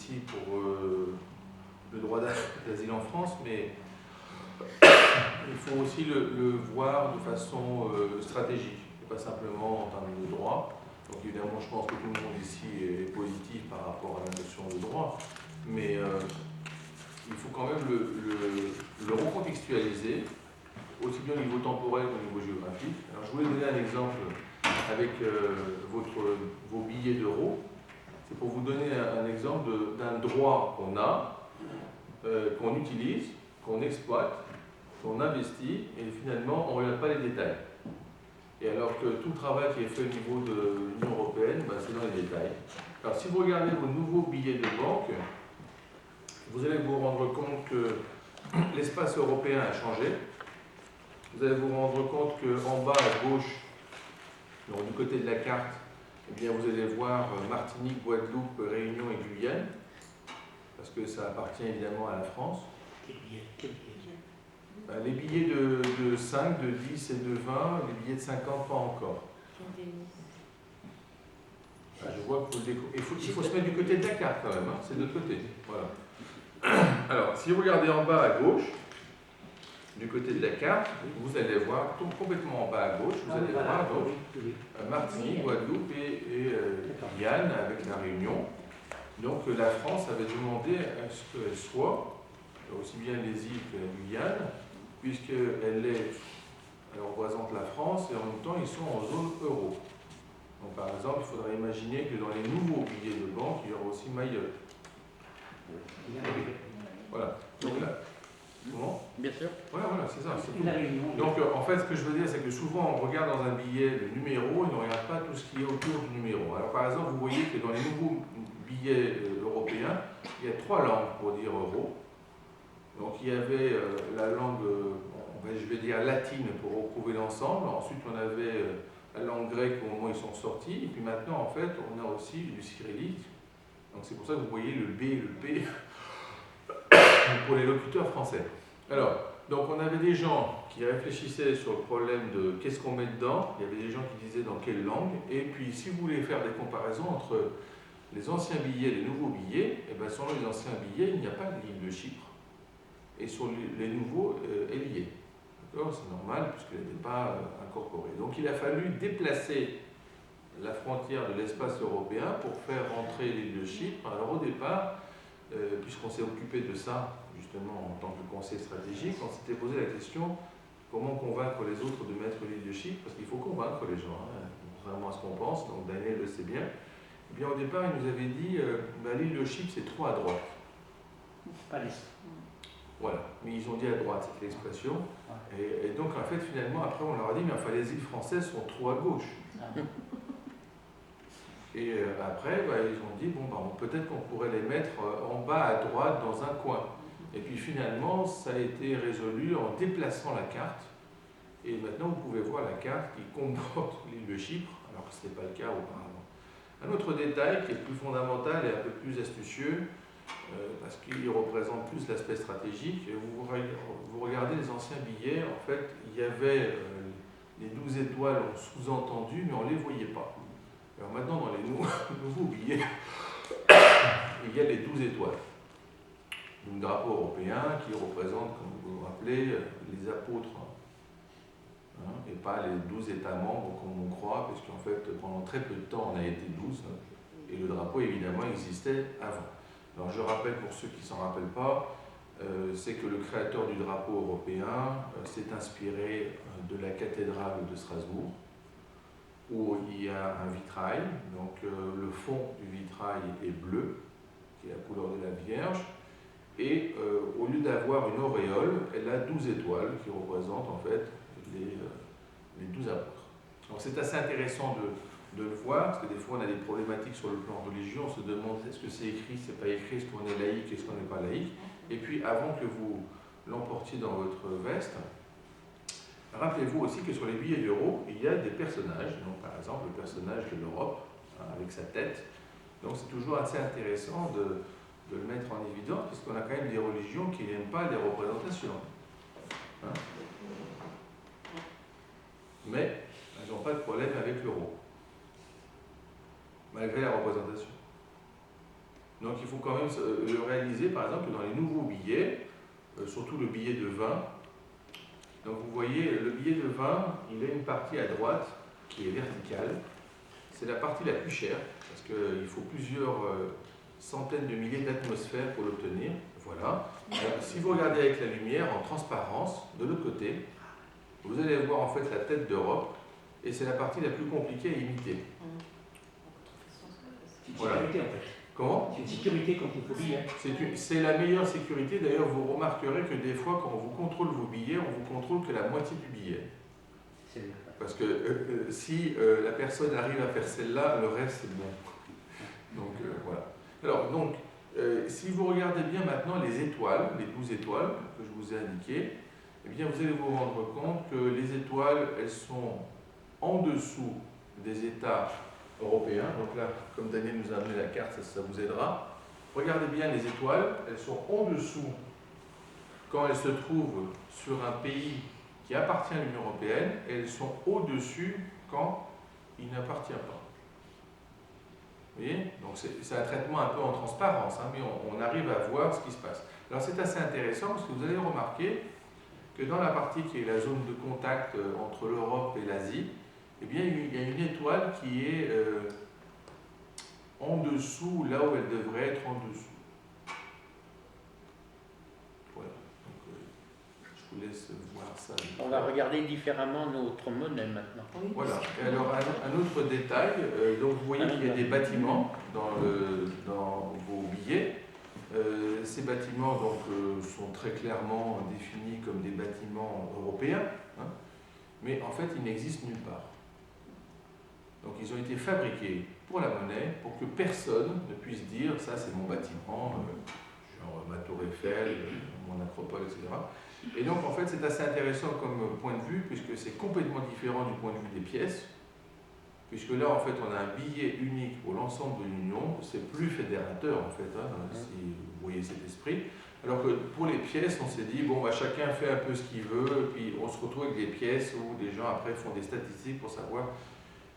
ici pour le droit d'asile en France, mais il faut aussi le voir de façon stratégique, et pas simplement en termes de droit. Donc évidemment, je pense que tout le monde ici est positif par rapport à la notion de droit, mais il faut quand même le recontextualiser, aussi bien au niveau temporel qu'au niveau géographique. Alors, je voulais donner un exemple avec vos billets d'euros. C'est pour vous donner un exemple d'un droit qu'on a, qu'on utilise, qu'on exploite, qu'on investit, et finalement, on ne regarde pas les détails. Et alors que tout le travail qui est fait au niveau de l'Union européenne, ben, c'est dans les détails. Alors, si vous regardez vos nouveaux billets de banque, vous allez vous rendre compte que l'espace européen a changé. Vous allez vous rendre compte qu'en bas à gauche, donc du côté de la carte, eh bien, vous allez voir Martinique, Guadeloupe, Réunion et Guyane, parce que ça appartient évidemment à la France. Les billets de 5, de 10 et de 20, les billets de 50, pas encore. Je vois que il faut se mettre du côté de la carte quand même, hein, c'est de l'autre côté. Voilà. Alors, si vous regardez en bas à gauche, du côté de la carte, vous allez voir, complètement en bas à gauche, vous allez voir donc, Martinique, Guadeloupe et Guyane avec la Réunion. Donc la France avait demandé à ce qu'elle soit, aussi bien les îles que la Guyane, elle représente la France et en même temps ils sont en zone euro. Donc par exemple, il faudrait imaginer que dans les nouveaux billets de banque, il y aura aussi Mayotte. Voilà. Donc là, comment ? Bien sûr. Voilà, c'est ça. Donc en fait, ce que je veux dire, c'est que souvent on regarde dans un billet le numéro et on ne regarde pas tout ce qui est autour du numéro. Alors par exemple, vous voyez que dans les nouveaux billets européens, il y a 3 langues pour dire euro. Donc il y avait la langue, je vais dire latine pour retrouver l'ensemble. Ensuite, on avait la langue grecque au moment où ils sont sortis. Et puis maintenant, en fait, on a aussi du cyrillique. Donc c'est pour ça que vous voyez le B et le P pour les locuteurs français. Alors, donc on avait des gens qui réfléchissaient sur le problème de qu'est-ce qu'on met dedans. Il y avait des gens qui disaient dans quelle langue. Et puis, si vous voulez faire des comparaisons entre les anciens billets et les nouveaux billets, et bien selon les anciens billets, il n'y a pas de l'île de Chypre. Et sur les nouveaux, elle y est. D'accord ? C'est normal puisqu'elle n'était pas incorporée. Donc il a fallu déplacer la frontière de l'espace européen pour faire rentrer l'île de Chypre. Alors au départ, puisqu'on s'est occupé de ça, justement en tant que conseil stratégique, on s'était posé la question comment convaincre les autres de mettre l'île de Chypre, parce qu'il faut convaincre les gens, hein, contrairement à ce qu'on pense, donc Daniel le sait bien. Et bien au départ, il nous avait dit l'île de Chypre c'est trop à droite. Pas les... Voilà, mais ils ont dit à droite, c'était l'expression. Et donc en fait, finalement, après on leur a dit, mais enfin les îles françaises sont trop à gauche. Et après, ils ont dit, peut-être qu'on pourrait les mettre en bas à droite dans un coin. Et puis finalement, ça a été résolu en déplaçant la carte. Et maintenant, vous pouvez voir la carte qui comporte l'île de Chypre, alors que ce n'était pas le cas auparavant. Un autre détail qui est plus fondamental et un peu plus astucieux, parce qu'il représente plus l'aspect stratégique, vous regardez les anciens billets, en fait, il y avait les 12 étoiles en sous-entendu, mais on ne les voyait pas. Alors maintenant, dans les nouveaux billets, il y a les 12 étoiles. Un drapeau européen qui représente, comme vous vous rappelez, les apôtres. Hein, et pas les 12 États membres comme on croit, parce qu'en fait, pendant très peu de temps, on a été 12. Et le drapeau, évidemment, existait avant. Alors je rappelle pour ceux qui ne s'en rappellent pas, c'est que le créateur du drapeau européen s'est inspiré de la cathédrale de Strasbourg, où il y a un vitrail, donc le fond du vitrail est bleu, qui est la couleur de la Vierge, et au lieu d'avoir une auréole, elle a 12 étoiles qui représentent en fait les 12 apôtres. Donc c'est assez intéressant de le voir, parce que des fois on a des problématiques sur le plan religieux, on se demande est-ce que c'est écrit, c'est pas écrit, est-ce qu'on est laïque, est-ce qu'on n'est pas laïque. Et puis avant que vous l'emportiez dans votre veste, rappelez-vous aussi que sur les billets d'euros, il y a des personnages, donc par exemple le personnage de l'Europe, hein, avec sa tête. Donc c'est toujours assez intéressant de le mettre en évidence, puisqu'on a quand même des religions qui n'aiment pas les représentations. Hein, mais elles n'ont pas de problème avec l'euro, malgré la représentation. Donc il faut quand même le réaliser, par exemple, dans les nouveaux billets, surtout le billet de 20. Donc vous voyez, le billet de 20, il a une partie à droite qui est verticale. C'est la partie la plus chère, parce qu'il faut plusieurs centaines de milliers d'atmosphères pour l'obtenir. Voilà. Alors, si vous regardez avec la lumière en transparence, de l'autre côté, vous allez voir en fait la tête d'Europe, et c'est la partie la plus compliquée à imiter. C'est une Voilà. sécurité en fait. Comment ? C'est une sécurité quand il faut billet. C'est la meilleure sécurité. D'ailleurs, vous remarquerez que des fois, quand on vous contrôle vos billets, on vous contrôle que la moitié du billet. C'est vrai. Parce que si la personne arrive à faire celle-là, le reste c'est bon. Donc voilà. Alors donc, si vous regardez bien maintenant les étoiles, les 12 étoiles que je vous ai indiquées, eh bien vous allez vous rendre compte que les étoiles, elles sont en dessous des États européens. Donc là, comme Daniel nous a amené la carte, ça vous aidera. Regardez bien les étoiles, elles sont en dessous quand elles se trouvent sur un pays qui appartient à l'Union européenne, et elles sont au-dessus quand il n'appartient pas. Vous voyez ? Donc c'est un traitement un peu en transparence, hein, mais on arrive à voir ce qui se passe. Alors c'est assez intéressant parce que vous allez remarquer que dans la partie qui est la zone de contact entre l'Europe et l'Asie, eh bien il y a une étoile qui est en dessous, là où elle devrait être en dessous. Voilà. Donc, je vous laisse voir ça. On va regarder différemment notre monnaie maintenant. Voilà. Et alors, un autre détail, donc vous voyez qu'il y a des bâtiments dans vos billets. Ces bâtiments donc, sont très clairement définis comme des bâtiments européens, hein, mais en fait, ils n'existent nulle part. Donc, ils ont été fabriqués pour la monnaie, pour que personne ne puisse dire « ça, c'est mon bâtiment, genre ma tour Eiffel, mon acropole, etc. » Et donc, en fait, c'est assez intéressant comme point de vue, puisque c'est complètement différent du point de vue des pièces, puisque là, en fait, on a un billet unique pour l'ensemble de l'Union, c'est plus fédérateur, en fait, hein, si vous voyez cet esprit. Alors que pour les pièces, on s'est dit, bon, bah, chacun fait un peu ce qu'il veut, puis on se retrouve avec des pièces où des gens, après, font des statistiques pour savoir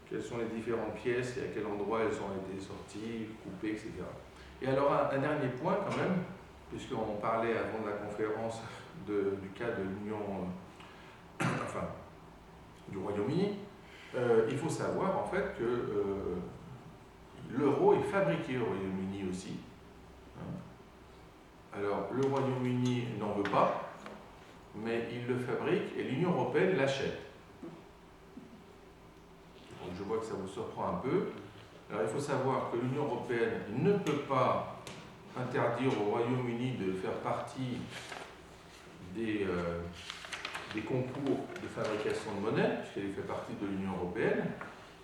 quelles sont les différentes pièces et à quel endroit elles ont été sorties, coupées, etc. Et alors, un dernier point, quand même, puisqu'on parlait avant de la conférence du cas de l'Union, enfin, du Royaume-Uni, il faut savoir en fait que l'euro est fabriqué au Royaume-Uni aussi. Alors, le Royaume-Uni n'en veut pas, mais il le fabrique et l'Union européenne l'achète. Donc, je vois que ça vous surprend un peu. Alors, il faut savoir que l'Union européenne ne peut pas interdire au Royaume-Uni de faire partie des concours de fabrication de monnaie, puisqu'elle fait partie de l'Union européenne,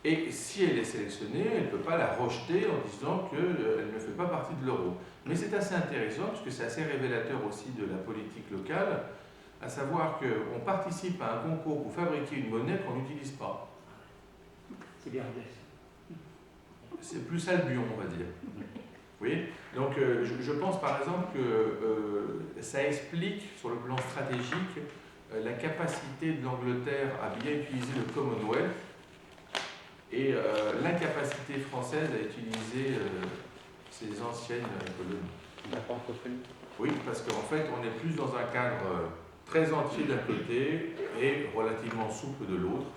et si elle est sélectionnée, elle ne peut pas la rejeter en disant qu'elle ne fait pas partie de l'euro. Mais c'est assez intéressant, puisque c'est assez révélateur aussi de la politique locale, à savoir qu'on participe à un concours pour fabriquer une monnaie qu'on n'utilise pas. C'est bien. C'est plus Albion, on va dire. Oui, donc je pense par exemple que ça explique sur le plan stratégique la capacité de l'Angleterre à bien utiliser le Commonwealth et l'incapacité française à utiliser ces anciennes colonies. La francophonie. Oui, parce qu'en fait on est plus dans un cadre très entier d'un côté et relativement souple de l'autre,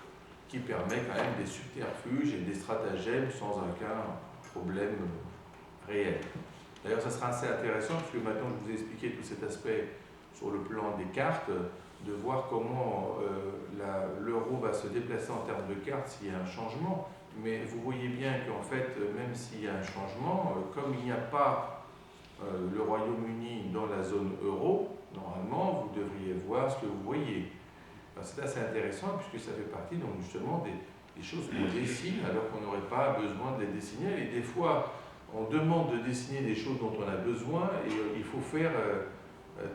qui permet quand même des subterfuges et des stratagèmes sans aucun problème réel. D'ailleurs, ça sera assez intéressant, puisque maintenant je vous ai expliqué tout cet aspect sur le plan des cartes, de voir comment l'euro va se déplacer en termes de cartes s'il y a un changement. Mais vous voyez bien qu'en fait, même s'il y a un changement, comme il n'y a pas le Royaume-Uni dans la zone euro, normalement, vous devriez voir ce que vous voyez. C'est assez intéressant, puisque ça fait partie donc, justement des choses qu'on dessine alors qu'on n'aurait pas besoin de les dessiner. Et des fois, on demande de dessiner des choses dont on a besoin et il faut faire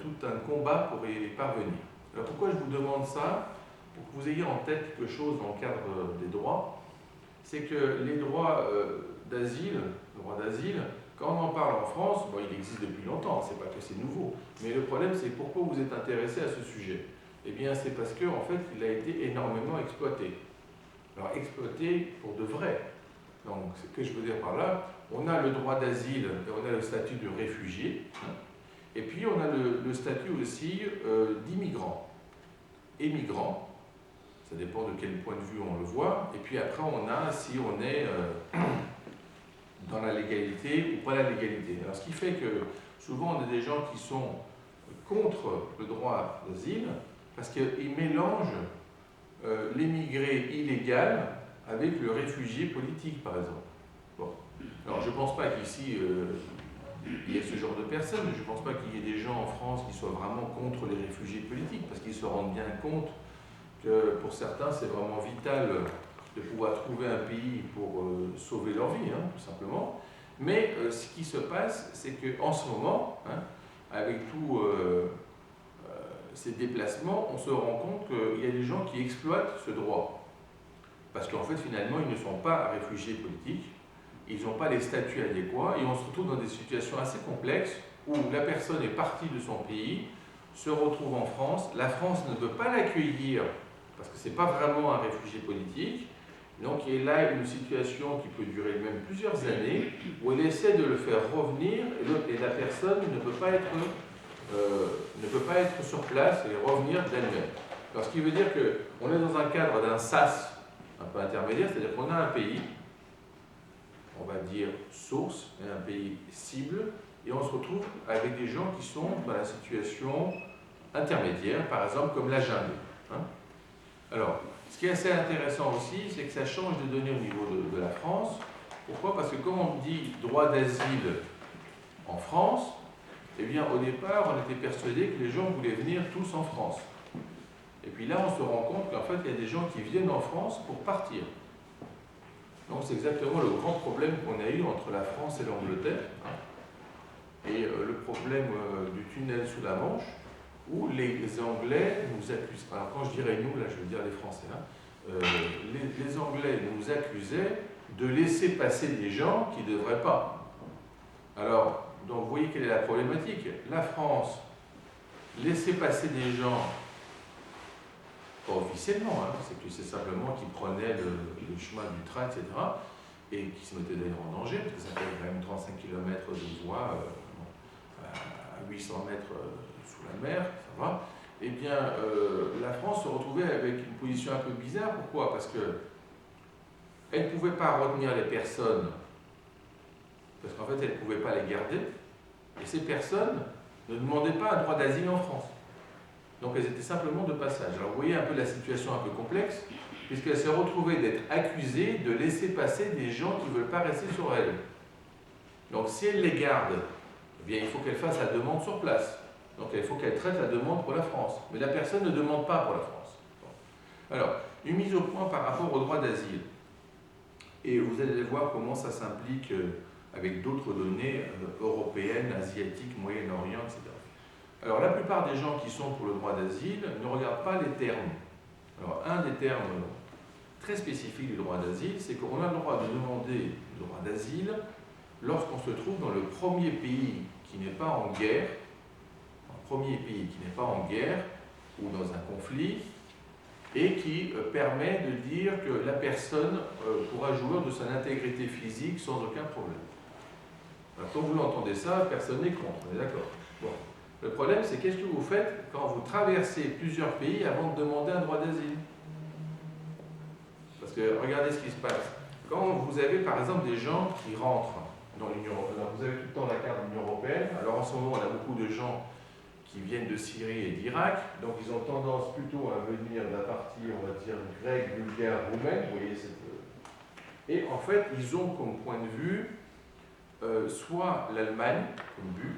tout un combat pour y parvenir. Alors pourquoi je vous demande ça? Pour que vous ayez en tête quelque chose dans le cadre des droits, c'est que les droits d'asile, quand on en parle en France, bon, il existe depuis longtemps, c'est pas que c'est nouveau, mais le problème c'est pourquoi vous êtes intéressé à ce sujet. Eh bien c'est parce qu'en fait il a été énormément exploité. Alors exploité pour de vrai. Donc ce que je veux dire par là, on a le droit d'asile, on a le statut de réfugié, hein, et puis on a le statut aussi d'immigrant. Émigrant, ça dépend de quel point de vue on le voit, et puis après on a si on est dans la légalité ou pas la légalité. Alors ce qui fait que souvent on a des gens qui sont contre le droit d'asile parce qu'ils mélangent l'émigré illégal avec le réfugié politique, par exemple. Bon. Alors je ne pense pas qu'ici il y ait ce genre de personnes, je ne pense pas qu'il y ait des gens en France qui soient vraiment contre les réfugiés politiques, parce qu'ils se rendent bien compte que pour certains c'est vraiment vital de pouvoir trouver un pays pour sauver leur vie, hein, tout simplement. Mais ce qui se passe, c'est qu'en ce moment, hein, avec tous ces déplacements, on se rend compte qu'il y a des gens qui exploitent ce droit. Parce qu'en fait, finalement, ils ne sont pas réfugiés politiques, ils n'ont pas les statuts adéquats, et on se retrouve dans des situations assez complexes où la personne est partie de son pays, se retrouve en France, la France ne veut pas l'accueillir, parce que ce n'est pas vraiment un réfugié politique, donc il y a là une situation qui peut durer même plusieurs années, où elle essaie de le faire revenir, et la personne ne peut pas être sur place et revenir d'elle-même. Alors ce qui veut dire qu'on est dans un cadre d'un sas un peu intermédiaire, c'est-à-dire qu'on a un pays, on va dire source, et un pays cible, et on se retrouve avec des gens qui sont dans la situation intermédiaire, par exemple comme la jungle. Hein. Alors, ce qui est assez intéressant aussi, c'est que ça change de données au niveau de la France. Pourquoi? Parce que quand on dit droit d'asile en France, eh bien au départ, on était persuadé que les gens voulaient venir tous en France. Et puis là, on se rend compte qu'en fait, il y a des gens qui viennent en France pour partir. Donc c'est exactement le grand problème qu'on a eu entre la France et l'Angleterre. Hein. Et le problème du tunnel sous la Manche, où les Anglais nous accusent. Alors quand je dirais nous, là je veux dire les Français, hein, les Anglais nous accusaient de laisser passer des gens qui ne devraient pas. Alors, donc vous voyez quelle est la problématique. La France laissait passer des gens, pas officiellement, hein, c'est que c'est simplement qu'ils prenaient le chemin du train, etc., et qui se mettaient d'ailleurs en danger, parce que ça fait quand même 35 km de voie à 800 mètres sous la mer, ça va. Eh bien, la France se retrouvait avec une position un peu bizarre. Pourquoi? Parce qu'elle ne pouvait pas retenir les personnes, parce qu'en fait, elle ne pouvait pas les garder, et ces personnes ne demandaient pas un droit d'asile en France. Donc elles étaient simplement de passage. Alors vous voyez un peu la situation un peu complexe, puisqu'elle s'est retrouvée d'être accusée de laisser passer des gens qui ne veulent pas rester sur elle. Donc si elle les garde, eh bien il faut qu'elle fasse la demande sur place. Donc il faut qu'elle traite la demande pour la France. Mais la personne ne demande pas pour la France. Bon. Alors, une mise au point par rapport au droit d'asile. Et vous allez voir comment ça s'implique avec d'autres données européennes, asiatiques, Moyen-Orient, etc. Alors la plupart des gens qui sont pour le droit d'asile ne regardent pas les termes. Alors un des termes très spécifiques du droit d'asile, c'est qu'on a le droit de demander le droit d'asile lorsqu'on se trouve dans le premier pays qui n'est pas en guerre, ou dans un conflit, et qui permet de dire que la personne pourra jouir de son intégrité physique sans aucun problème. Alors, quand vous l'entendez ça, personne n'est contre, on est d'accord. Bon. Le problème, c'est qu'est-ce que vous faites quand vous traversez plusieurs pays avant de demander un droit d'asile? Parce que regardez ce qui se passe. Quand vous avez par exemple des gens qui rentrent dans l'Union européenne, vous avez tout le temps la carte de l'Union européenne, alors en ce moment on a beaucoup de gens qui viennent de Syrie et d'Irak, donc ils ont tendance plutôt à venir de la partie, on va dire, grecque, bulgare, roumaine, vous voyez cette... Et en fait, ils ont comme point de vue soit l'Allemagne comme but,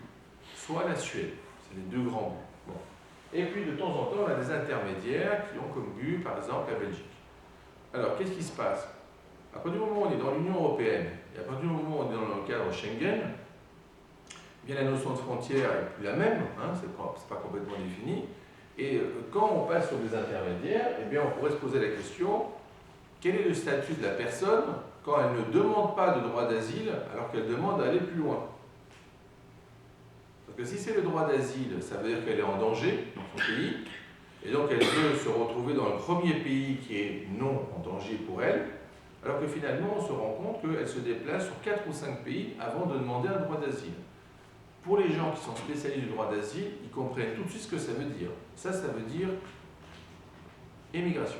soit la Suède. C'est les deux grands buts. Bon. Et puis de temps en temps, on a des intermédiaires qui ont comme but, par exemple, la Belgique. Alors, qu'est-ce qui se passe? À partir du moment où on est dans l'Union européenne, et à partir du moment où on est dans le cadre Schengen, bien la notion de frontière n'est plus la même, hein, c'est pas complètement défini. Et quand on passe sur des intermédiaires, eh bien, on pourrait se poser la question, quel est le statut de la personne quand elle ne demande pas de droit d'asile alors qu'elle demande à aller plus loin? Parce que si c'est le droit d'asile, ça veut dire qu'elle est en danger dans son pays, et donc elle veut se retrouver dans le premier pays qui est non en danger pour elle, Alors que finalement, on se rend compte qu'elle se déplace sur 4 ou 5 pays avant de demander un droit d'asile. Pour les gens qui sont spécialistes du droit d'asile, ils comprennent tout de suite ce que ça veut dire. Ça veut dire émigration.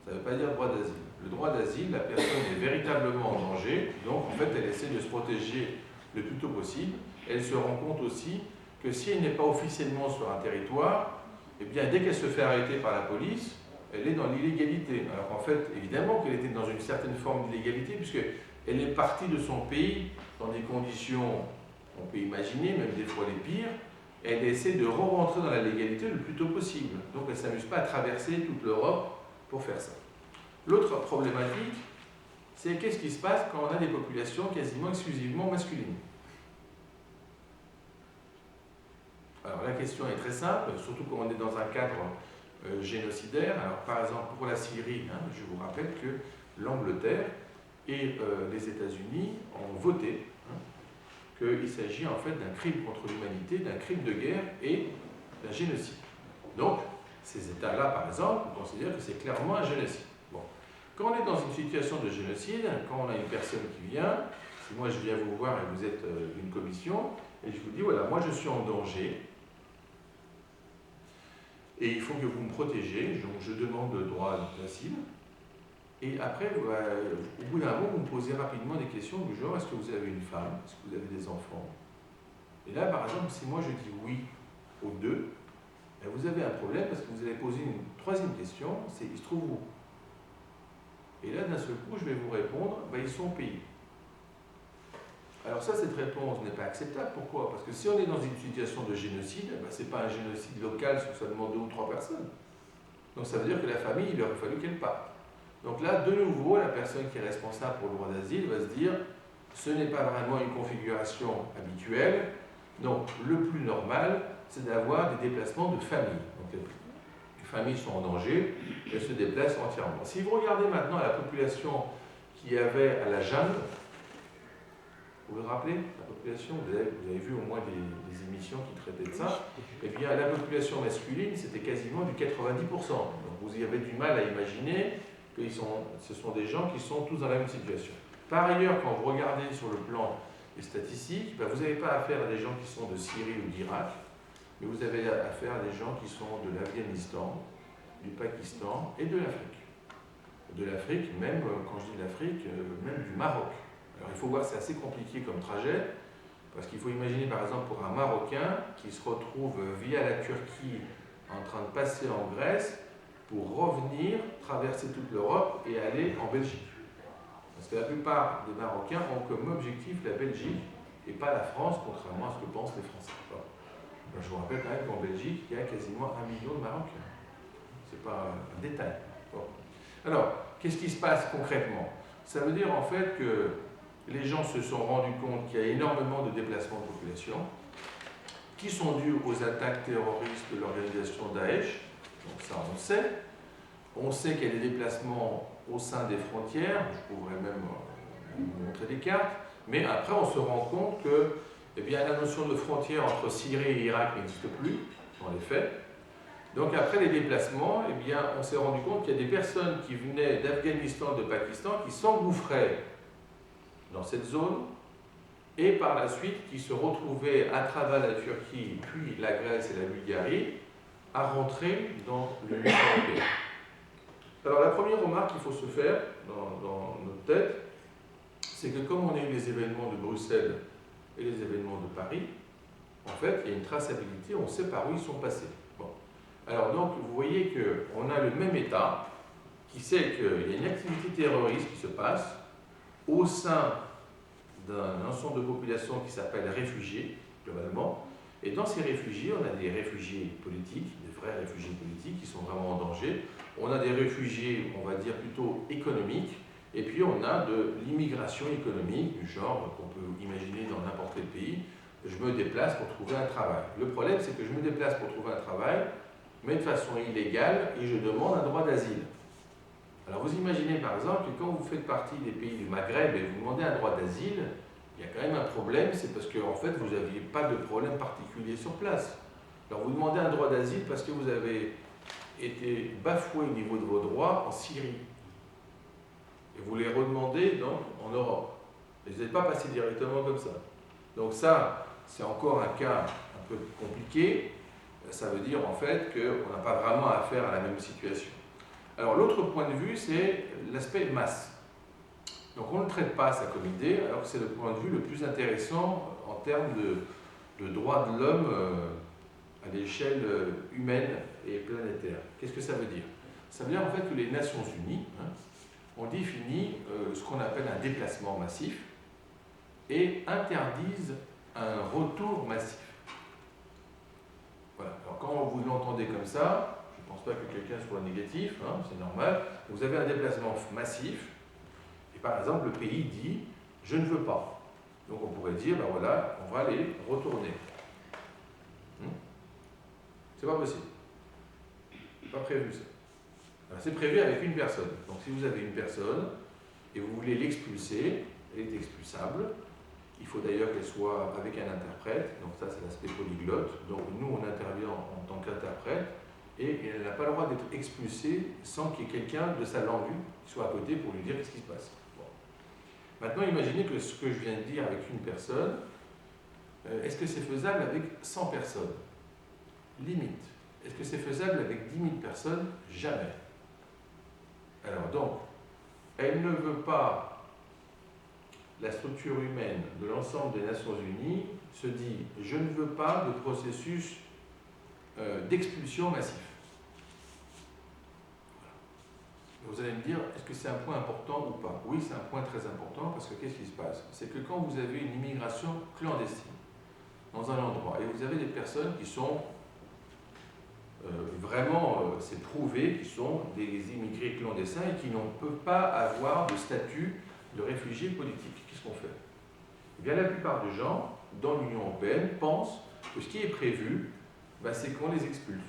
Ça ne veut pas dire droit d'asile. Le droit d'asile, la personne est véritablement en danger, donc en fait elle essaie de se protéger le plus tôt possible. Elle se rend compte aussi que si elle n'est pas officiellement sur un territoire, eh bien dès qu'elle se fait arrêter par la police, elle est dans l'illégalité. Alors qu'en fait, évidemment qu'elle était dans une certaine forme d'illégalité, puisqu'elle est partie de son pays dans des conditions, on peut imaginer, même des fois les pires. Elle essaie de re-rentrer dans la légalité le plus tôt possible. Donc elle ne s'amuse pas à traverser toute l'Europe pour faire ça. L'autre problématique, c'est qu'est-ce qui se passe quand on a des populations quasiment exclusivement masculines. Alors la question est très simple, surtout quand on est dans un cadre génocidaire. Alors par exemple pour la Syrie, je vous rappelle que l'Angleterre et les États-Unis ont voté qu'il s'agit en fait d'un crime contre l'humanité, d'un crime de guerre et d'un génocide. Donc ces États-là par exemple considèrent que c'est clairement un génocide. Bon. Quand on est dans une situation de génocide, quand on a une personne qui vient, si moi je viens vous voir et vous êtes une commission, et je vous dis voilà, moi je suis en danger, et il faut que vous me protégez, donc je demande le droit d'asile. Et après, au bout d'un moment, vous me posez rapidement des questions du genre, est-ce que vous avez une femme? Est-ce que vous avez des enfants? Et là, par exemple, si moi je dis oui aux deux, vous avez un problème parce que vous allez poser une troisième question, c'est il se trouve où? Et là, d'un seul coup, je vais vous répondre, ils sont au pays. Alors ça, cette réponse n'est pas acceptable. Pourquoi? Parce que si on est dans une situation de génocide, ce n'est pas un génocide local sur seulement 2 ou 3 personnes. Donc ça veut dire que la famille, il aurait fallu qu'elle parte. Donc là, de nouveau, la personne qui est responsable pour le droit d'asile va se dire ce n'est pas vraiment une configuration habituelle. Donc le plus normal, c'est d'avoir des déplacements de famille. Donc les familles sont en danger, elles se déplacent entièrement. Si vous regardez maintenant la population qu'il y avait à la jungle, vous vous rappelez, la population, vous avez vu au moins des émissions qui traitaient de ça, eh bien la population masculine, c'était quasiment du 90%. Donc vous y avez du mal à imaginer que ce sont des gens qui sont tous dans la même situation. Par ailleurs, quand vous regardez sur le plan des statistiques, vous n'avez pas affaire à des gens qui sont de Syrie ou d'Irak, mais vous avez affaire à des gens qui sont de l'Afghanistan, du Pakistan et de l'Afrique. De l'Afrique, même, quand je dis l'Afrique, même du Maroc. Alors il faut voir, c'est assez compliqué comme trajet, parce qu'il faut imaginer par exemple pour un Marocain qui se retrouve via la Turquie en train de passer en Grèce pour revenir, traverser toute l'Europe et aller en Belgique. Parce que la plupart des Marocains ont comme objectif la Belgique et pas la France, contrairement à ce que pensent les Français. Alors, je vous rappelle quand même qu'en Belgique, il y a quasiment 1 million de Marocains. C'est pas un détail. Bon. Alors, qu'est-ce qui se passe concrètement? Ça veut dire en fait que les gens se sont rendus compte qu'il y a énormément de déplacements de population qui sont dus aux attaques terroristes de l'organisation Daesh. Donc ça, on sait. On sait qu'il y a des déplacements au sein des frontières. Je pourrais même vous montrer des cartes. Mais après, on se rend compte que la notion de frontière entre Syrie et Irak n'existe plus, dans les faits. Donc après les déplacements, on s'est rendu compte qu'il y a des personnes qui venaient d'Afghanistan, de Pakistan, qui s'engouffraient dans cette zone, et par la suite qui se retrouvaient à travers la Turquie, puis la Grèce et la Bulgarie, à rentrer dans l'Union européenne. Alors la première remarque qu'il faut se faire dans notre tête, c'est que comme on a eu les événements de Bruxelles et les événements de Paris, en fait, il y a une traçabilité, on sait par où ils sont passés. Bon. Alors donc, vous voyez qu'on a le même État qui sait qu'il y a une activité terroriste qui se passe au sein d'un ensemble de population qui s'appelle réfugiés, globalement. Et dans ces réfugiés, on a des réfugiés politiques, des vrais réfugiés politiques qui sont vraiment en danger. On a des réfugiés, on va dire, plutôt économiques. Et puis on a de l'immigration économique, du genre qu'on peut imaginer dans n'importe quel pays. Je me déplace pour trouver un travail. Le problème, c'est que je me déplace pour trouver un travail, mais de façon illégale, et je demande un droit d'asile. Alors vous imaginez par exemple que quand vous faites partie des pays du Maghreb et vous demandez un droit d'asile, il y a quand même un problème, c'est parce que en fait vous n'aviez pas de problème particulier sur place. Alors vous demandez un droit d'asile parce que vous avez été bafoué au niveau de vos droits en Syrie. Et vous les redemandez donc en Europe. Et vous n'êtes pas passé directement comme ça. Donc ça, c'est encore un cas un peu compliqué. Ça veut dire en fait qu'on n'a pas vraiment affaire à la même situation. Alors l'autre point de vue, c'est l'aspect masse. Donc on ne traite pas ça comme idée, alors que c'est le point de vue le plus intéressant en termes de droits de l'homme à l'échelle humaine et planétaire. Qu'est-ce que ça veut dire? Ça veut dire en fait que les Nations Unies ont défini ce qu'on appelle un déplacement massif et interdisent un retour massif. Voilà. Alors quand vous l'entendez comme ça, je ne pense pas que quelqu'un soit négatif, c'est normal, vous avez un déplacement massif, et par exemple le pays dit « je ne veux pas ». Donc on pourrait dire, ben voilà, on va les retourner. C'est pas possible. C'est pas prévu ça. C'est prévu avec une personne. Donc si vous avez une personne et vous voulez l'expulser, elle est expulsable. Il faut d'ailleurs qu'elle soit avec un interprète. Donc ça c'est l'aspect polyglotte. Donc nous on intervient en tant qu'interprète et elle n'a pas le droit d'être expulsée sans qu'il y ait quelqu'un de sa langue qui soit à côté pour lui dire ce qui se passe. Bon. Maintenant imaginez que ce que je viens de dire avec une personne, est-ce que c'est faisable avec 100 personnes? Limite. Est-ce que c'est faisable avec 10 000 personnes? Jamais. Alors donc, elle ne veut pas, la structure humaine de l'ensemble des Nations Unies se dit « je ne veux pas de processus d'expulsion massif ». Vous allez me dire, est-ce que c'est un point important ou pas? Oui, c'est un point très important parce que qu'est-ce qui se passe? C'est que quand vous avez une immigration clandestine dans un endroit et vous avez des personnes qui sont vraiment, c'est prouvé, qui sont des immigrés clandestins et qui ne peuvent pas avoir de statut de réfugiés politiques. Qu'est-ce qu'on fait? Eh bien, la plupart des gens dans l'Union européenne pensent que ce qui est prévu, c'est qu'on les expulse.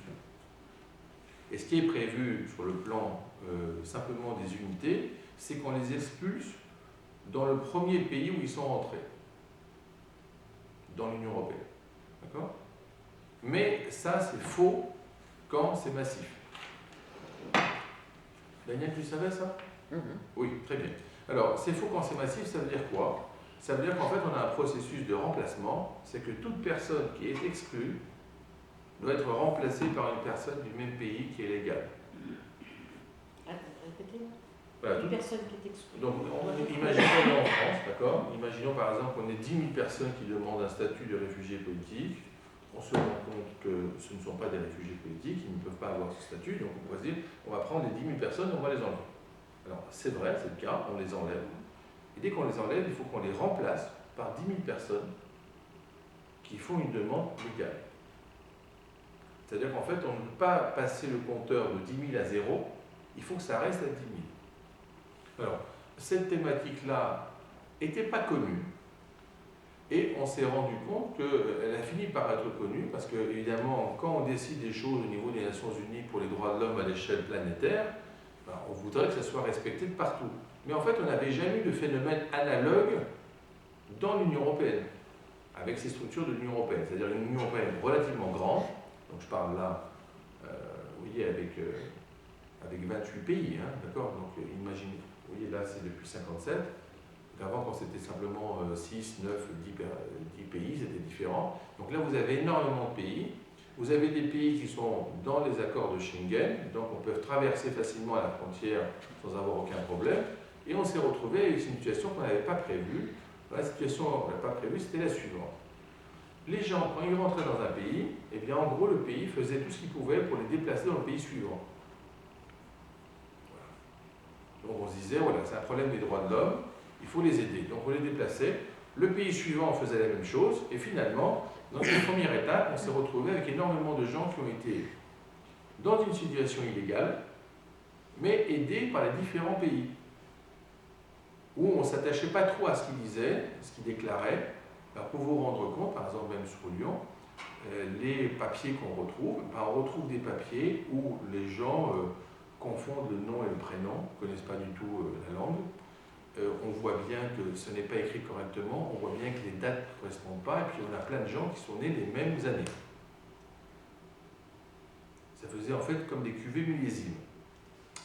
Et ce qui est prévu sur le plan simplement des unités, c'est qu'on les expulse dans le premier pays où ils sont rentrés, dans l'Union européenne. D'accord? Mais ça, c'est faux quand c'est massif. Daniel, tu savais ça? Oui, très bien. Alors, c'est faux quand c'est massif, ça veut dire quoi? Ça veut dire qu'en fait, on a un processus de remplacement, c'est que toute personne qui est exclue doit être remplacée par une personne du même pays qui est légale. Répétez-moi. Voilà, Une personne qui est exclue. Donc, imaginons en France, d'accord? Imaginons par exemple qu'on ait 10 000 personnes qui demandent un statut de réfugié politique. On se rend compte que ce ne sont pas des réfugiés politiques, ils ne peuvent pas avoir ce statut, donc on pourrait se dire, on va prendre les 10 000 personnes et on va les enlever. Alors c'est vrai, c'est le cas, on les enlève. Et dès qu'on les enlève, il faut qu'on les remplace par 10 000 personnes qui font une demande légale. C'est-à-dire qu'en fait, on ne peut pas passer le compteur de 10 000 à 0, il faut que ça reste à 10 000. Alors, cette thématique-là n'était pas connue. Et on s'est rendu compte qu'elle a fini par être connue parce que, évidemment, quand on décide des choses au niveau des Nations Unies pour les droits de l'homme à l'échelle planétaire, on voudrait que ça soit respecté de partout. Mais en fait, on n'avait jamais eu de phénomène analogue dans l'Union européenne, avec ces structures de l'Union européenne. C'est-à-dire une Union européenne relativement grande, donc je parle là, vous voyez, avec 28 pays, d'accord? Donc imaginez, vous voyez, là c'est depuis 57. Avant, quand c'était simplement 6, 9, 10 pays, c'était différent. Donc là, vous avez énormément de pays. Vous avez des pays qui sont dans les accords de Schengen, donc on peut traverser facilement la frontière sans avoir aucun problème. Et on s'est retrouvé avec une situation qu'on n'avait pas prévue. La situation qu'on n'avait pas prévue, c'était la suivante. Les gens, quand ils rentraient dans un pays, eh bien, en gros, le pays faisait tout ce qu'il pouvait pour les déplacer dans le pays suivant. Voilà. Donc on se disait, voilà, c'est un problème des droits de l'homme. Il faut les aider. Donc on les déplaçait. Le pays suivant faisait la même chose. Et finalement, dans une première étape, on s'est retrouvé avec énormément de gens qui ont été dans une situation illégale, mais aidés par les différents pays. Où on ne s'attachait pas trop à ce qu'ils disaient, ce qu'ils déclaraient. Alors pour vous rendre compte, par exemple même sur Lyon, les papiers qu'on retrouve, on retrouve des papiers où les gens confondent le nom et le prénom, ne connaissent pas du tout la langue. On voit bien que ce n'est pas écrit correctement, on voit bien que les dates ne correspondent pas, et puis on a plein de gens qui sont nés les mêmes années. Ça faisait en fait comme des cuvées millésimes.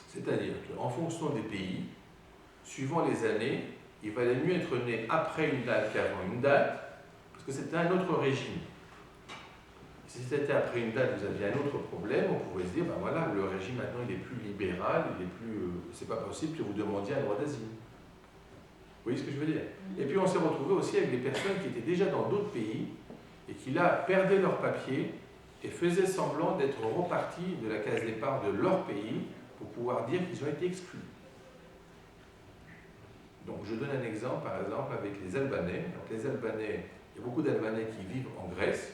C'est-à-dire qu'en fonction des pays, suivant les années, il valait mieux être né après une date qu'avant une date, parce que c'était un autre régime. Si c'était après une date, vous aviez un autre problème, on pouvait se dire, ben voilà, le régime maintenant il est plus libéral, il est plus, c'est pas possible que vous demandiez un droit d'asile. Vous voyez ce que je veux dire? Et puis on s'est retrouvé aussi avec des personnes qui étaient déjà dans d'autres pays et qui là perdaient leurs papiers et faisaient semblant d'être repartis de la case départ de leur pays pour pouvoir dire qu'ils ont été exclus. Donc je donne un exemple, par exemple, avec les Albanais. Donc les Albanais, il y a beaucoup d'Albanais qui vivent en Grèce,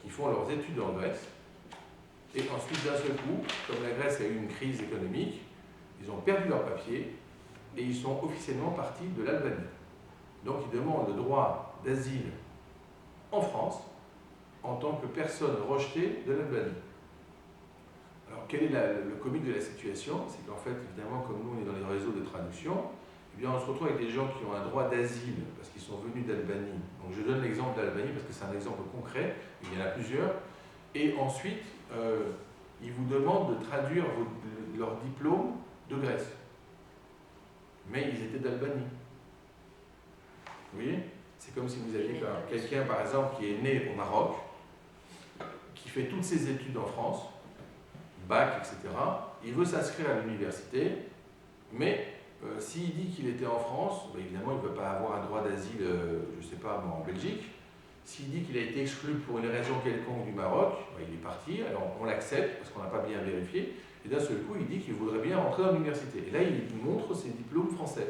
qui font leurs études en Grèce, et ensuite d'un seul coup, comme la Grèce a eu une crise économique, ils ont perdu leurs papiers et ils sont officiellement partis de l'Albanie. Donc ils demandent le droit d'asile en France en tant que personne rejetée de l'Albanie. Alors quel est le comique de la situation? C'est qu'en fait, évidemment, comme nous on est dans les réseaux de traduction, eh bien, on se retrouve avec des gens qui ont un droit d'asile parce qu'ils sont venus d'Albanie. Donc je donne l'exemple d'Albanie parce que c'est un exemple concret, il y en a plusieurs. Et ensuite, ils vous demandent de traduire leur diplôme de Grèce. Mais ils étaient d'Albanie. Vous voyez? C'est comme si vous aviez quelqu'un, par exemple, qui est né au Maroc, qui fait toutes ses études en France, bac, etc. Il veut s'inscrire à l'université, mais s'il dit qu'il était en France, ben évidemment, il ne peut pas avoir un droit d'asile, je ne sais pas, en Belgique. S'il dit qu'il a été exclu pour une raison quelconque du Maroc, ben il est parti, alors on l'accepte parce qu'on n'a pas bien vérifié, et d'un seul coup, il dit qu'il voudrait bien rentrer dans l'université. Et là, il montre ses diplômes français.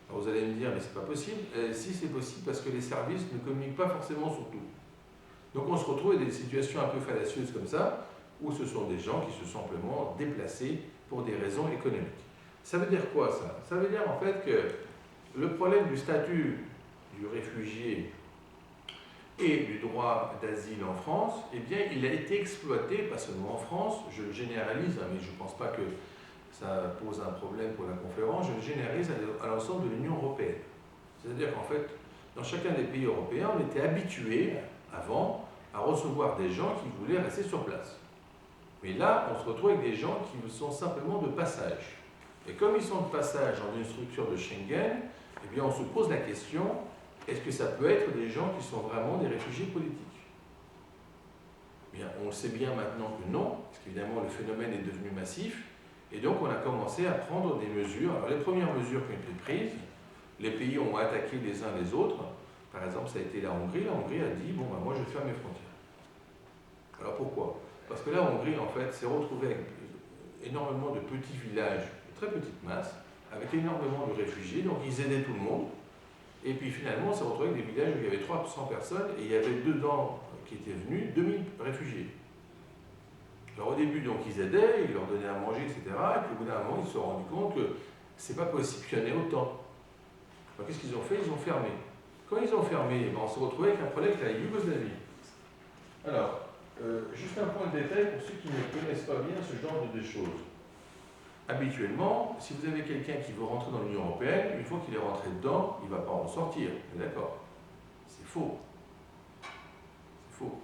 Alors vous allez me dire, mais c'est pas possible. Si, c'est possible parce que les services ne communiquent pas forcément sur tout. Donc on se retrouve avec des situations un peu fallacieuses comme ça, où ce sont des gens qui se sont simplement déplacés pour des raisons économiques. Ça veut dire quoi ça? Ça veut dire en fait que le problème du statut du réfugié et du droit d'asile en France, eh bien il a été exploité, pas seulement en France, je le généralise, mais je ne pense pas que ça pose un problème pour la conférence, je le généralise à l'ensemble de l'Union européenne. C'est-à-dire qu'en fait, dans chacun des pays européens, on était habitué avant à recevoir des gens qui voulaient rester sur place. Mais là, on se retrouve avec des gens qui sont simplement de passage. Et comme ils sont de passage dans une structure de Schengen, eh bien on se pose la question, est-ce que ça peut être des gens qui sont vraiment des réfugiés politiques? Bien, on le sait bien maintenant que non, parce qu'évidemment le phénomène est devenu massif, et donc on a commencé à prendre des mesures. Alors les premières mesures qui ont été prises, les pays ont attaqué les uns les autres. Par exemple, ça a été la Hongrie. La Hongrie a dit, bon, ben, moi je ferme mes frontières. Alors pourquoi? Parce que la Hongrie, en fait, s'est retrouvée avec énormément de petits villages, de très petite masse, avec énormément de réfugiés, donc ils aidaient tout le monde. Et puis finalement, on s'est retrouvé avec des villages où il y avait 300 personnes, et il y avait dedans qui étaient venus 2000 réfugiés. Alors au début, donc, ils aidaient, ils leur donnaient à manger, etc. Et puis au bout d'un moment, ils se sont rendus compte que c'est pas possible qu'il y en ait autant. Alors qu'est-ce qu'ils ont fait? Ils ont fermé. Quand ils ont fermé, ben, on s'est retrouvé avec un problème avec la Yougoslavie. Alors, juste un point de détail pour ceux qui ne connaissent pas bien ce genre de choses. Habituellement, si vous avez quelqu'un qui veut rentrer dans l'Union européenne, une fois qu'il est rentré dedans, il ne va pas en sortir. Vous êtes d'accord? C'est faux. C'est faux.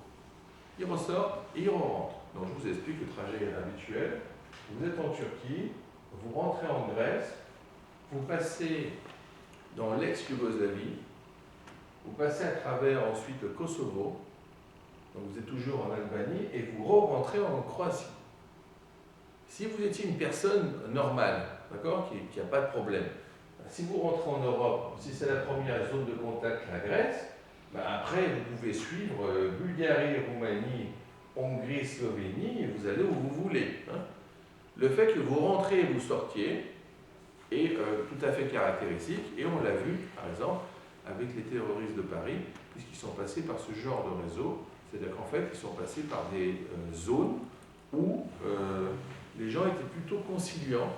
Il ressort et il rentre. Donc je vous explique le trajet habituel. Vous êtes en Turquie, vous rentrez en Grèce, vous passez dans l'ex-Yougoslavie, vous passez à travers ensuite le Kosovo, donc vous êtes toujours en Albanie, et vous rentrez en Croatie. Si vous étiez une personne normale, d'accord, qui n'a pas de problème, si vous rentrez en Europe, si c'est la première zone de contact, la Grèce, ben après vous pouvez suivre Bulgarie, Roumanie, Hongrie, Slovénie, et vous allez où vous voulez. Hein. Le fait que vous rentrez et vous sortiez est tout à fait caractéristique, et on l'a vu, par exemple, avec les terroristes de Paris, puisqu'ils sont passés par ce genre de réseau, c'est-à-dire qu'en fait, ils sont passés par des zones où les gens étaient plutôt conciliants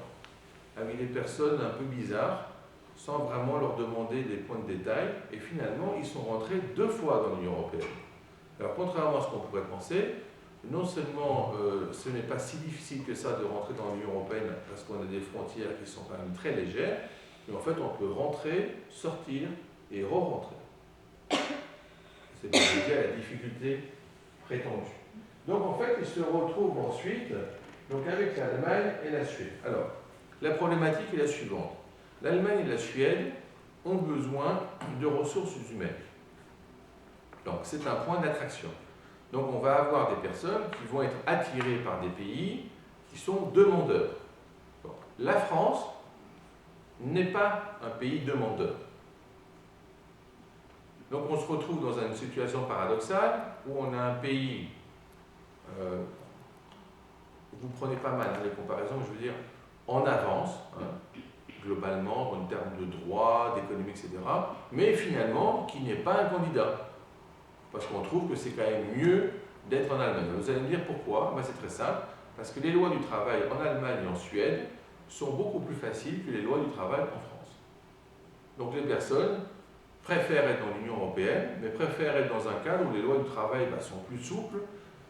avec des personnes un peu bizarres, sans vraiment leur demander des points de détail, et finalement, ils sont rentrés 2 fois dans l'Union européenne. Alors, contrairement à ce qu'on pourrait penser, non seulement ce n'est pas si difficile que ça de rentrer dans l'Union européenne, parce qu'on a des frontières qui sont quand même très légères, mais en fait, on peut rentrer, sortir et re-rentrer. C'est lié à la difficulté prétendue. Donc, en fait, ils se retrouvent ensuite donc avec l'Allemagne et la Suède. Alors, La problématique est la suivante. L'Allemagne et la Suède ont besoin de ressources humaines. Donc c'est un point d'attraction. Donc on va avoir des personnes qui vont être attirées par des pays qui sont demandeurs. Bon. La France n'est pas un pays demandeur. Donc on se retrouve dans une situation paradoxale où on a un pays, vous prenez pas mal les comparaisons, je veux dire, en avance, hein, globalement, en termes de droit, d'économie, etc., mais finalement qui n'est pas un candidat. Parce qu'on trouve que c'est quand même mieux d'être en Allemagne. Vous allez me dire pourquoi? C'est très simple. Parce que les lois du travail en Allemagne et en Suède sont beaucoup plus faciles que les lois du travail en France. Donc les personnes préfèrent être dans l'Union européenne, mais préfèrent être dans un cadre où les lois du travail sont plus souples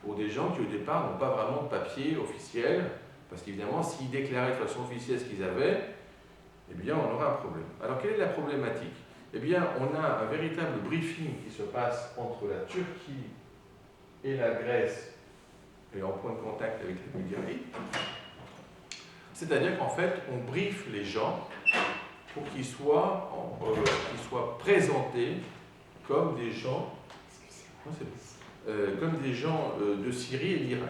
pour des gens qui au départ n'ont pas vraiment de papier officiel, parce qu'évidemment s'ils déclaraient de façon officielle ce qu'ils avaient, eh bien on aurait un problème. Alors quelle est la problématique? Eh bien on a un véritable briefing qui se passe entre la Turquie et la Grèce, et en point de contact avec la Bulgarie. C'est-à-dire qu'en fait on briefe les gens pour qu'ils soient présentés comme des gens, de Syrie et d'Irak.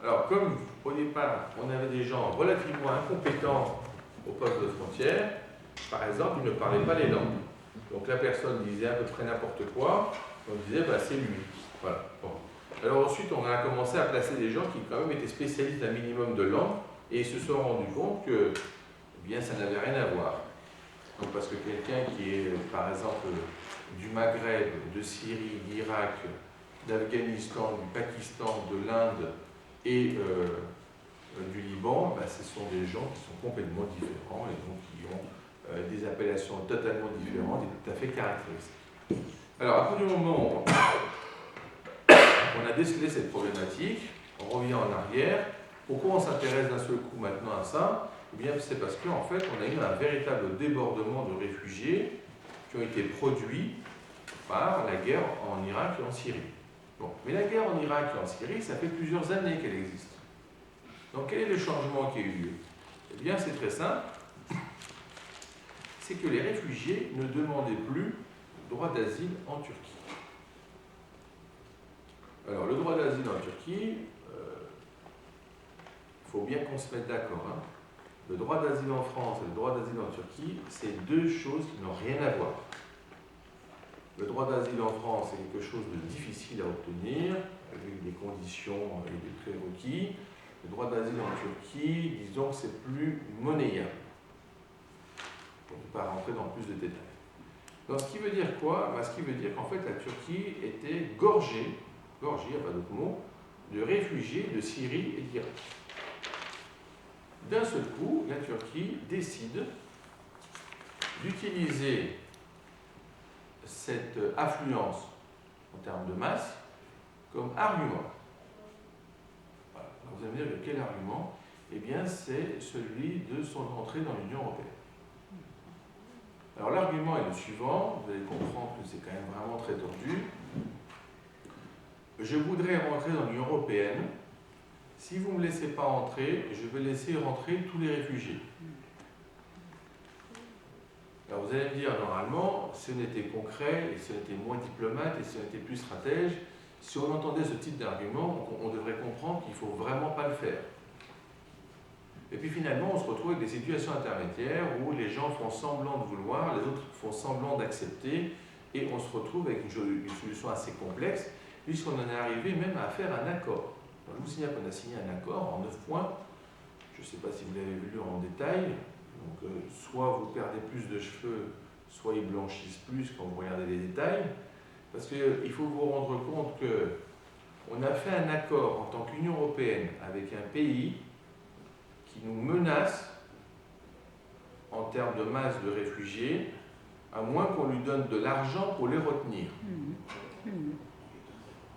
Alors, comme au départ, on avait des gens relativement incompétents au poste de frontière, par exemple, ils ne parlaient pas les langues. Donc la personne disait à peu près n'importe quoi, on disait c'est lui. Voilà. Bon. Alors ensuite, on a commencé à placer des gens qui quand même étaient spécialistes d'un minimum de langue, et ils se sont rendus compte que ça n'avait rien à voir. Donc, parce que quelqu'un qui est, par exemple, du Maghreb, de Syrie, d'Irak, d'Afghanistan, du Pakistan, de l'Inde et du Liban, ce sont des gens qui sont complètement différents et donc qui ont des appellations totalement différentes et tout à fait caractéristiques. Alors, à partir du moment où on a décelé cette problématique, on revient en arrière. Pourquoi on s'intéresse d'un seul coup maintenant à ça? Eh bien, c'est parce qu'en fait, on a eu un véritable débordement de réfugiés qui ont été produits par la guerre en Irak et en Syrie. Bon. Mais la guerre en Irak et en Syrie, ça fait plusieurs années qu'elle existe. Donc, quel est le changement qui a eu lieu? Eh bien, c'est très simple. C'est que les réfugiés ne demandaient plus droit d'asile en Turquie. Alors, le droit d'asile en Turquie, il faut bien qu'on se mette d'accord. Hein. Le droit d'asile en France et le droit d'asile en Turquie, c'est deux choses qui n'ont rien à voir. Le droit d'asile en France est quelque chose de difficile à obtenir, avec des conditions et des prérequis. Le droit d'asile en Turquie, disons que c'est plus monnayable. On ne peut pas rentrer dans plus de détails. Donc, ce qui veut dire quoi? Ce qui veut dire qu'en fait, la Turquie était gorgée, il n'y a pas d'autre mot, de réfugiés de Syrie et d'Irak. D'un seul coup, la Turquie décide d'utiliser cette affluence en termes de masse comme argument. Voilà. Alors vous allez me dire quel argument? Eh bien, c'est celui de son entrée dans l'Union européenne. Alors l'argument est le suivant, vous allez comprendre que c'est quand même vraiment très tordu. Je voudrais rentrer dans l'Union européenne. Si vous ne me laissez pas entrer, je vais laisser rentrer tous les réfugiés. Alors vous allez me dire, normalement, si on était concret, et si on était moins diplomate, et si on était plus stratège, si on entendait ce type d'argument, on devrait comprendre qu'il ne faut vraiment pas le faire. Et puis finalement, on se retrouve avec des situations intermédiaires où les gens font semblant de vouloir, les autres font semblant d'accepter, et on se retrouve avec une solution assez complexe, puisqu'on en est arrivé même à faire un accord. Je vous signale qu'on a signé un accord en 9 points. Je ne sais pas si vous l'avez vu en détail. Donc, soit vous perdez plus de cheveux, soit ils blanchissent plus quand vous regardez les détails. Parce qu'il faut vous rendre compte qu'on a fait un accord en tant qu'Union européenne avec un pays qui nous menace en termes de masse de réfugiés, à moins qu'on lui donne de l'argent pour les retenir.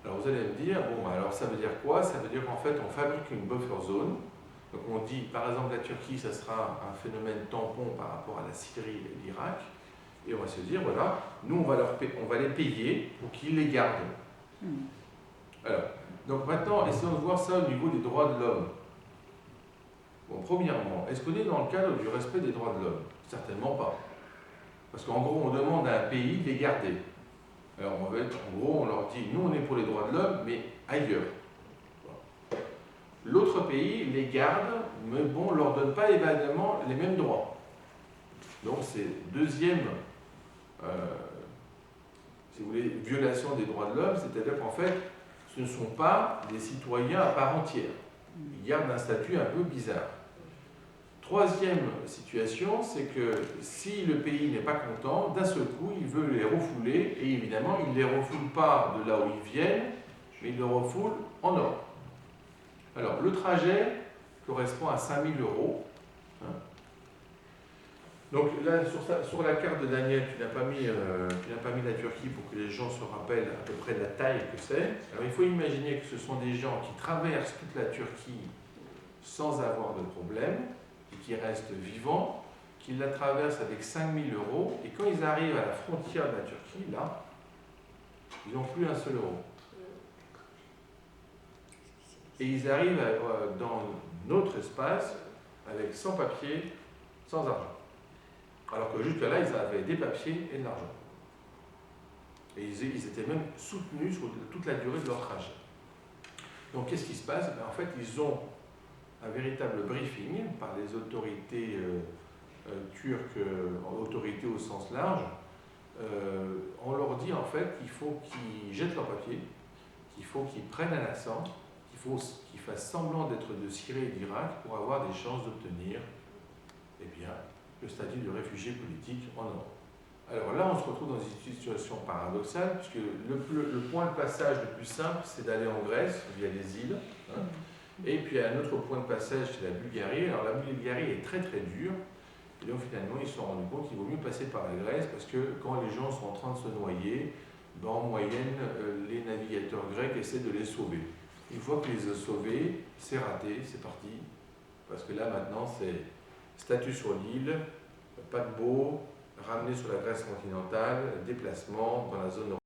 Alors vous allez me dire, alors ça veut dire quoi? Ça veut dire qu'en fait on fabrique une buffer zone. Donc on dit, par exemple la Turquie, ça sera un phénomène tampon par rapport à la Syrie et l'Irak. Et on va se dire, voilà, nous on va les payer pour qu'ils les gardent. Alors, donc maintenant, essayons de voir ça au niveau des droits de l'homme. Bon, premièrement, est-ce qu'on est dans le cadre du respect des droits de l'homme? Certainement pas. Parce qu'en gros, on demande à un pays de les garder. Alors, en gros, on leur dit, nous, on est pour les droits de l'homme, mais ailleurs. Voilà. L'autre pays les garde, mais bon, on ne leur donne pas évidemment les mêmes droits. Donc, c'est deuxième, si vous voulez, violation des droits de l'homme, c'est-à-dire qu'en fait, ce ne sont pas des citoyens à part entière. Ils gardent un statut un peu bizarre. Troisième situation, c'est que si le pays n'est pas content, d'un seul coup, il veut les refouler, et évidemment, il ne les refoule pas de là où ils viennent, mais il les refoule en Europe. Alors, le trajet correspond à 5 000 €. Hein. Donc là, sur la carte de Daniel, tu n'as pas mis la Turquie pour que les gens se rappellent à peu près de la taille que c'est. Alors, il faut imaginer que ce sont des gens qui traversent toute la Turquie sans avoir de problème, et qui restent vivants, qui la traversent avec 5 000 €, et quand ils arrivent à la frontière de la Turquie, là, ils n'ont plus un seul euro. Et ils arrivent dans notre espace avec sans papier, sans argent. Alors que jusque-là, ils avaient des papiers et de l'argent. Et ils étaient même soutenus sur toute la durée de leur trajet. Donc qu'est-ce qui se passe? En fait, ils ont un véritable briefing par les autorités turques, autorités au sens large. On leur dit en fait qu'il faut qu'ils jettent leurs papiers, qu'il faut qu'ils prennent un accent, qu'il faut qu'ils fassent semblant d'être de Syrie et d'Irak pour avoir des chances d'obtenir le statut de réfugié politique en Europe. Alors là, on se retrouve dans une situation paradoxale, puisque le point de passage le plus simple, c'est d'aller en Grèce, via les îles. Hein. Et puis un autre point de passage, c'est la Bulgarie. Alors la Bulgarie est très très dure. Et donc finalement, ils se sont rendus compte qu'il vaut mieux passer par la Grèce, parce que quand les gens sont en train de se noyer, ben, en moyenne, les navigateurs grecs essaient de les sauver. Une fois qu'ils les ont sauvés, c'est raté, c'est parti. Parce que là maintenant, c'est statut sur l'île, paquebot, ramené sur la Grèce continentale, déplacement dans la zone